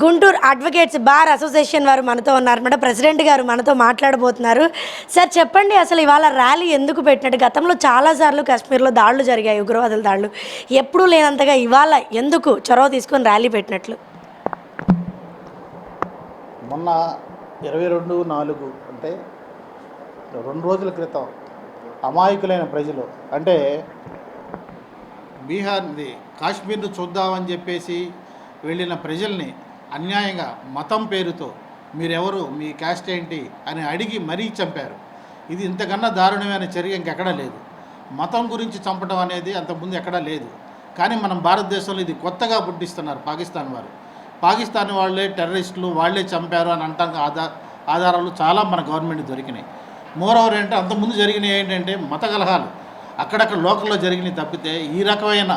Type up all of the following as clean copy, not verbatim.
Guntur advocates bar association వారు మనతో ఉన్నారన్నమాట. ప్రెసిడెంట్ గారు మనతో మాట్లాడబోతున్నారు. సార్ చెప్పండి, అసలు ఇవాళ ర్యాలీ ఎందుకు పెట్టినట్టు? గతంలో చాలాసార్లు కాశ్మీర్లో దాడులు జరిగాయి, ఉగ్రవాదుల దాడులు. ఎప్పుడూ లేనంతగా ఇవాళ ఎందుకు చొరవ తీసుకొని ర్యాలీ పెట్టినట్లు? మొన్న 22/4 అంటే 2 రోజుల క్రితం అమాయకులైన ప్రజలు, అంటే బీహార్ది కాశ్మీర్ను చూద్దామని చెప్పేసి వెళ్ళిన ప్రజల్ని అన్యాయంగా మతం పేరుతో మీరెవరు, మీ క్యాస్ట్ ఏంటి అని అడిగి మరీ చంపారు. ఇది ఇంతకన్నా దారుణమైన చర్య ఇంకెక్కడా లేదు. మతం గురించి చంపడం అనేది అంతకుముందు ఎక్కడా లేదు. కానీ మనం భారతదేశంలో ఇది కొత్తగా పుట్టిస్తున్నారు పాకిస్తాన్ వారు. పాకిస్తాన్ వాళ్ళే టెర్రరిస్టులు, వాళ్ళే చంపారు అని అంటానికి ఆధారాలు చాలా మన గవర్నమెంట్ దొరికినాయి. మోరోవర్ అంటే అంతకుముందు జరిగినాయి ఏంటంటే మత కలహాలు అక్కడక్కడ లోకల్లో జరిగినాయి తప్పితే ఈ రకమైన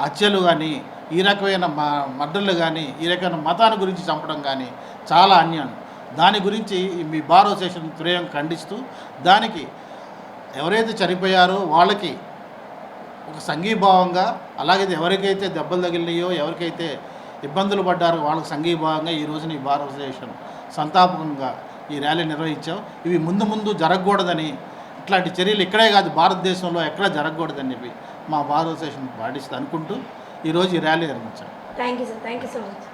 హత్యలు కానీ, ఈ రకమైన మర్డర్లు కానీ, ఈ రకమైన మతాన్ని గురించి చంపడం కానీ చాలా అన్యాయం. దాని గురించి మీ బార్ అసోసియేషన్ తీవ్రంగా ఖండిస్తూ, దానికి ఎవరైతే చనిపోయారో వాళ్ళకి ఒక సంఘీభావంగా, అలాగే ఎవరికైతే దెబ్బలు తగిలినాయో, ఎవరికైతే ఇబ్బందులు పడ్డారో వాళ్ళకి సంఘీభావంగా ఈ రోజున ఈ బార్ అసోసియేషన్ సంతాపకంగా ఈ ర్యాలీ నిర్వహించాం. ఇవి ముందు ముందు జరగకూడదని, ఇట్లాంటి చర్యలు ఇక్కడే కాదు భారతదేశంలో ఎక్కడా జరగకూడదని చెప్పి మా బార్ అసోసియేషన్ పాటిస్తూ అనుకుంటూ ఈరోజు ఈ ర్యాలీ నిర్వహించాం. Thank you sir, thank you so much.